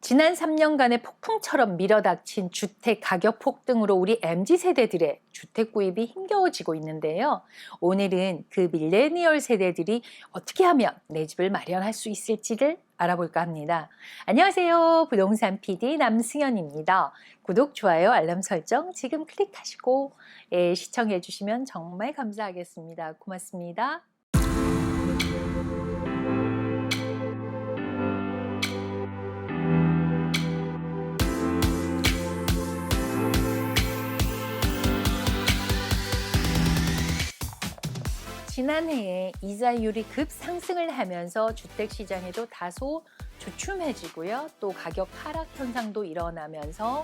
지난 3년간의 폭풍처럼 밀어닥친 주택 가격 폭등으로 우리 MZ세대들의 주택 구입이 힘겨워지고 있는데요. 오늘은 그 밀레니얼 세대들이 어떻게 하면 내 집을 마련할 수 있을지를 알아볼까 합니다. 안녕하세요. 부동산 PD 남승현입니다. 구독, 좋아요, 알람 설정 지금 클릭하시고 시청해 주시면 정말 감사하겠습니다. 고맙습니다. 지난해에 이자율이 급상승을 하면서 주택시장에도 다소 주춤해지고요. 또 가격 하락 현상도 일어나면서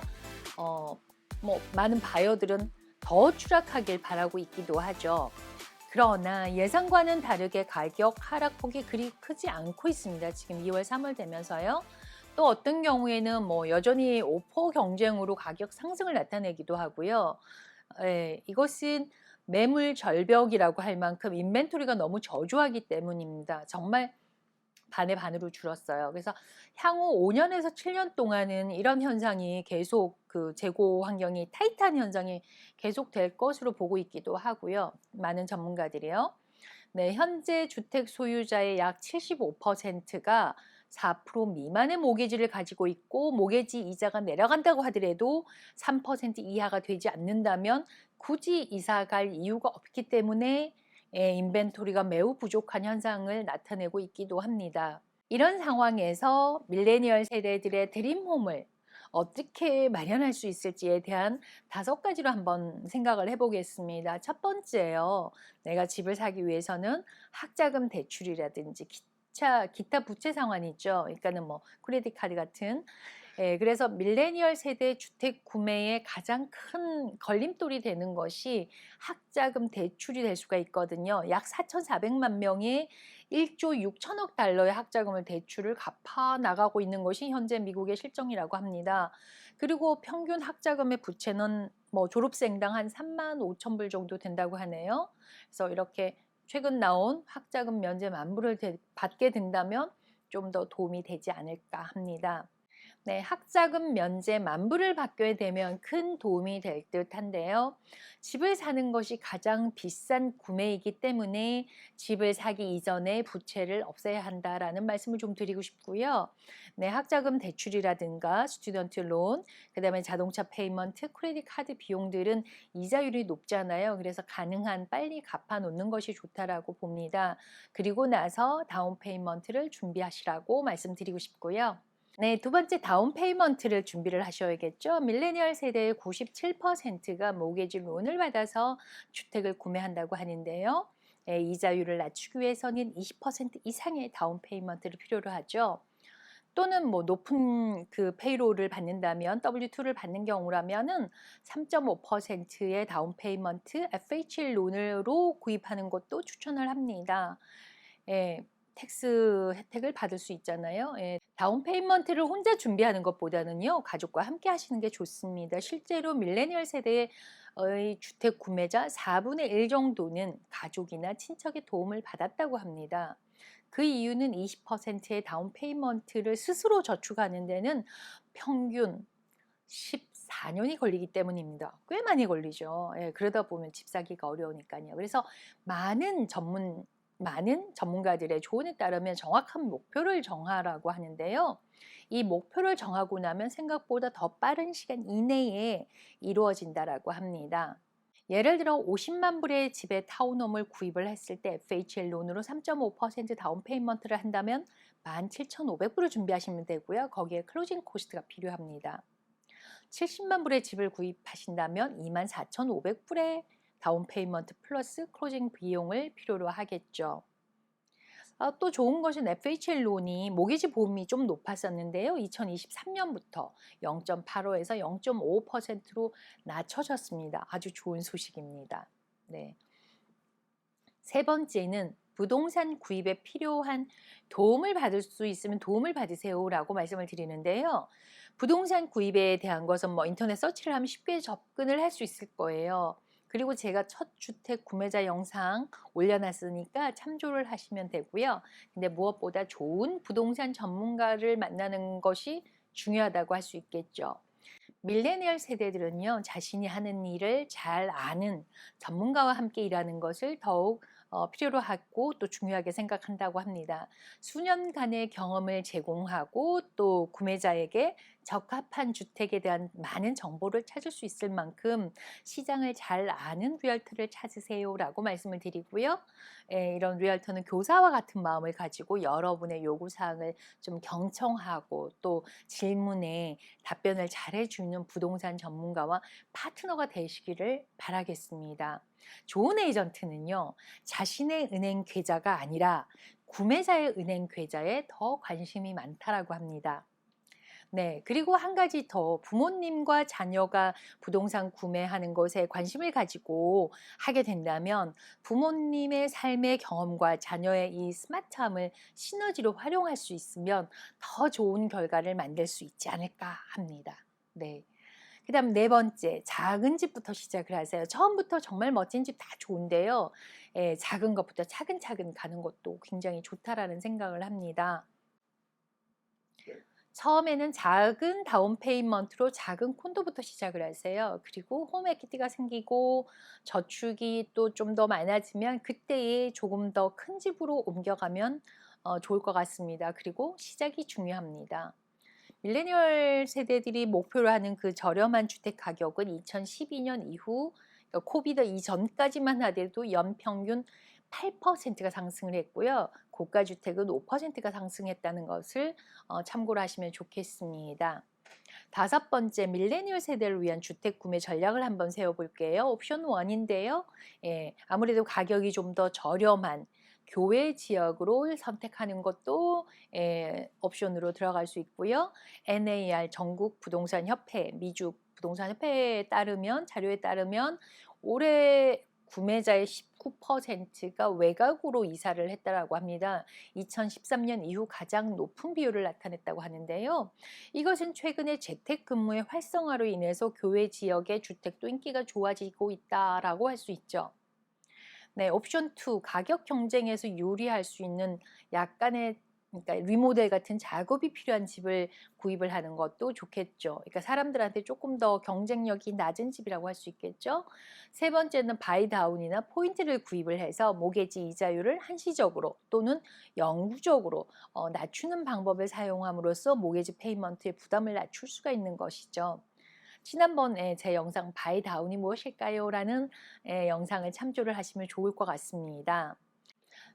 많은 바이어들은 더 추락하길 바라고 있기도 하죠. 그러나 예상과는 다르게 가격 하락폭이 그리 크지 않고 있습니다. 지금 2월, 3월 되면서요. 또 어떤 경우에는 여전히 오퍼 경쟁으로 가격 상승을 나타내기도 하고요. 이것은 매물 절벽이라고 할 만큼 인벤토리가 너무 저조하기 때문입니다. 정말 반의 반으로 줄었어요. 그래서 향후 5년에서 7년 동안은 이런 현상이 계속 그 재고 환경이 타이트한 현상이 계속될 것으로 보고 있기도 하고요. 많은 전문가들이요. 네, 현재 주택 소유자의 약 75%가 4% 미만의 모기지를 가지고 있고 모기지 이자가 내려간다고 하더라도 3% 이하가 되지 않는다면 굳이 이사 갈 이유가 없기 때문에 인벤토리가 매우 부족한 현상을 나타내고 있기도 합니다. 이런 상황에서 밀레니얼 세대들의 드림홈을 어떻게 마련할 수 있을지에 대한 5가지로 한번 생각을 해보겠습니다. 첫 번째요. 내가 집을 사기 위해서는 학자금 대출이라든지 기타 부채 상환이 있죠. 그러니까는 크레딧 카드 같은. 그래서 밀레니얼 세대 주택 구매의 가장 큰 걸림돌이 되는 것이 학자금 대출이 될 수가 있거든요. 약 4,400만 명의 1조 6천억 달러의 학자금을 대출을 갚아 나가고 있는 것이 현재 미국의 실정이라고 합니다. 그리고 평균 학자금의 부채는 졸업생당 한 3만 5천 불 정도 된다고 하네요. 그래서 이렇게 최근 나온 학자금 면제 만불을 받게 된다면 좀 더 도움이 되지 않을까 합니다. 네, 학자금 면제 만불을 받게 되면 큰 도움이 될 듯한데요. 집을 사는 것이 가장 비싼 구매이기 때문에 집을 사기 이전에 부채를 없애야 한다라는 말씀을 좀 드리고 싶고요. 네, 학자금 대출이라든가 스튜던트 론, 그다음에 자동차 페이먼트, 크레딧 카드 비용들은 이자율이 높잖아요. 그래서 가능한 빨리 갚아 놓는 것이 좋다라고 봅니다. 그리고 나서 다운 페이먼트를 준비하시라고 말씀드리고 싶고요. 네, 두 번째 다운 페이먼트를 준비를 하셔야겠죠. 밀레니얼 세대의 97%가 모기지 론을 받아서 주택을 구매한다고 하는데요. 이자율을 낮추기 위해서는 20% 이상의 다운 페이먼트를 필요로 하죠. 또는 높은 그 페이롤을 받는다면 W2를 받는 경우라면은 3.5%의 다운 페이먼트 FHA 론으로 구입하는 것도 추천을 합니다. 텍스 혜택을 받을 수 있잖아요. 다운 페이먼트를 혼자 준비하는 것보다는요, 가족과 함께 하시는 게 좋습니다. 실제로 밀레니얼 세대의 주택 구매자 4분의 1 정도는 가족이나 친척의 도움을 받았다고 합니다. 그 이유는 20%의 다운 페이먼트를 스스로 저축하는 데는 평균 14년이 걸리기 때문입니다. 꽤 많이 걸리죠. 그러다 보면 집 사기가 어려우니까요. 그래서 많은 전문가들의 조언에 따르면 정확한 목표를 정하라고 하는데요. 이 목표를 정하고 나면 생각보다 더 빠른 시간 이내에 이루어진다라고 합니다. 예를 들어 50만 불의 집에 타운홈을 구입을 했을 때 FHA 론으로 3.5% 다운 페이먼트를 한다면 17,500불을 준비하시면 되고요. 거기에 클로징 코스트가 필요합니다. 70만 불의 집을 구입하신다면 24,500불의 다운 페이먼트 플러스 클로징 비용을 필요로 하겠죠. 또 좋은 것은 FHA 론이 모기지 보험이 좀 높았었는데요. 2023년부터 0.85에서 0.5%로 낮춰졌습니다. 아주 좋은 소식입니다. 네. 세 번째는 부동산 구입에 필요한 도움을 받을 수 있으면 도움을 받으세요라고 말씀을 드리는데요. 부동산 구입에 대한 것은 인터넷 서치를 하면 쉽게 접근을 할 수 있을 거예요. 그리고 제가 첫 주택 구매자 영상 올려놨으니까 참조를 하시면 되고요. 근데 무엇보다 좋은 부동산 전문가를 만나는 것이 중요하다고 할 수 있겠죠. 밀레니얼 세대들은요, 자신이 하는 일을 잘 아는 전문가와 함께 일하는 것을 더욱 필요로 하고 또 중요하게 생각한다고 합니다. 수년간의 경험을 제공하고 또 구매자에게 적합한 주택에 대한 많은 정보를 찾을 수 있을 만큼 시장을 잘 아는 리얼터를 찾으세요라고 말씀을 드리고요. 이런 리얼터는 교사와 같은 마음을 가지고 여러분의 요구사항을 좀 경청하고 또 질문에 답변을 잘해주는 부동산 전문가와 파트너가 되시기를 바라겠습니다. 좋은 에이전트는요, 자신의 은행 계좌가 아니라 구매자의 은행 계좌에 더 관심이 많다라고 합니다. 네, 그리고 한 가지 더, 부모님과 자녀가 부동산 구매하는 것에 관심을 가지고 하게 된다면 부모님의 삶의 경험과 자녀의 이 스마트함을 시너지로 활용할 수 있으면 더 좋은 결과를 만들 수 있지 않을까 합니다. 네. 그 다음 네 번째, 작은 집부터 시작을 하세요. 처음부터 정말 멋진 집 다 좋은데요. 작은 것부터 차근차근 가는 것도 굉장히 좋다라는 생각을 합니다. 처음에는 작은 다운 페이먼트로 작은 콘도부터 시작을 하세요. 그리고 홈 에퀴티가 생기고 저축이 또 좀 더 많아지면 그때에 조금 더 큰 집으로 옮겨가면 좋을 것 같습니다. 그리고 시작이 중요합니다. 밀레니얼 세대들이 목표로 하는 그 저렴한 주택 가격은 2012년 이후, 그러니까 코비드 이전까지만 하더라도 연평균 8%가 상승을 했고요. 고가 주택은 5%가 상승했다는 것을 참고로 하시면 좋겠습니다. 다섯 번째, 밀레니얼 세대를 위한 주택 구매 전략을 한번 세워볼게요. 옵션 1인데요. 아무래도 가격이 좀 더 저렴한 교외 지역으로 선택하는 것도 옵션으로 들어갈 수 있고요. NAR 전국 부동산 협회, 미주 부동산 협회에 따르면, 자료에 따르면 올해 구매자의 19%가 외곽으로 이사를 했다라고 합니다. 2013년 이후 가장 높은 비율을 나타냈다고 하는데요. 이것은 최근에 재택근무의 활성화로 인해서 교외 지역의 주택도 인기가 좋아지고 있다라고 할 수 있죠. 네, 옵션 2, 가격 경쟁에서 유리할 수 있는 약간의, 그러니까 리모델 같은 작업이 필요한 집을 구입을 하는 것도 좋겠죠. 그러니까 사람들한테 조금 더 경쟁력이 낮은 집이라고 할 수 있겠죠. 세 번째는 바이다운이나 포인트를 구입을 해서 모게지 이자율을 한시적으로 또는 영구적으로 낮추는 방법을 사용함으로써 모게지 페이먼트의 부담을 낮출 수가 있는 것이죠. 지난번에 제 영상 바이다운이 무엇일까요? 라는 영상을 참조를 하시면 좋을 것 같습니다.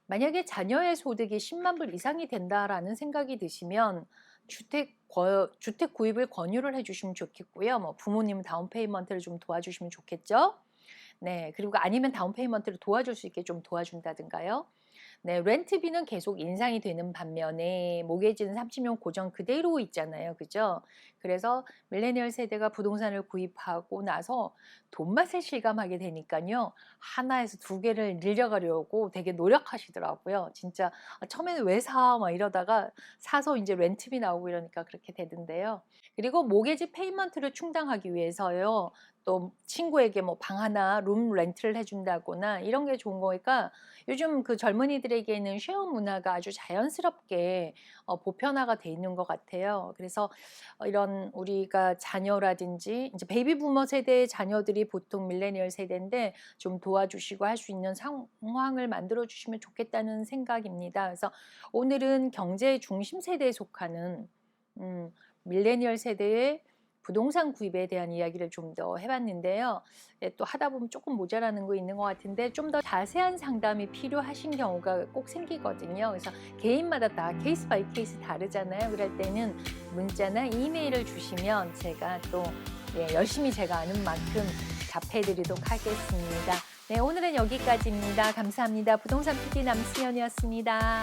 만약에 자녀의 소득이 10만 불 이상이 된다라는 생각이 드시면 주택 구입을 권유를 해주시면 좋겠고요. 뭐 부모님 다운 페이먼트를 좀 도와주시면 좋겠죠. 네, 그리고 아니면 다운 페이먼트를 도와줄 수 있게 좀 도와준다든가요. 네, 렌트비는 계속 인상이 되는 반면에 모게지는 30년 고정 그대로 있잖아요. 그죠? 그래서 밀레니얼 세대가 부동산을 구입하고 나서 돈맛을 실감하게 되니까요. 하나에서 두 개를 늘려가려고 되게 노력하시더라고요. 진짜 처음에는 왜 사? 막 이러다가 사서 이제 렌트비 나오고 이러니까 그렇게 되던데요. 그리고 모게지 페이먼트를 충당하기 위해서요. 또 친구에게 뭐 방 하나 룸 렌트를 해준다거나 이런 게 좋은 거니까 요즘 그 젊은이들에게는 쉐어 문화가 아주 자연스럽게 보편화가 돼 있는 것 같아요. 그래서 이런 우리가 자녀라든지 이제 베이비 부머 세대의 자녀들이 보통 밀레니얼 세대인데 좀 도와주시고 할 수 있는 상황을 만들어 주시면 좋겠다는 생각입니다. 그래서 오늘은 경제 중심 세대에 속하는 밀레니얼 세대의 부동산 구입에 대한 이야기를 좀 더 해봤는데요. 또 하다 보면 조금 모자라는 거 있는 것 같은데 좀 더 자세한 상담이 필요하신 경우가 꼭 생기거든요. 그래서 개인마다 다 케이스 바이 케이스 다르잖아요. 그럴 때는 문자나 이메일을 주시면 제가 또 열심히 제가 아는 만큼 답해드리도록 하겠습니다. 네, 오늘은 여기까지입니다. 감사합니다. 부동산 PD 남승현이었습니다.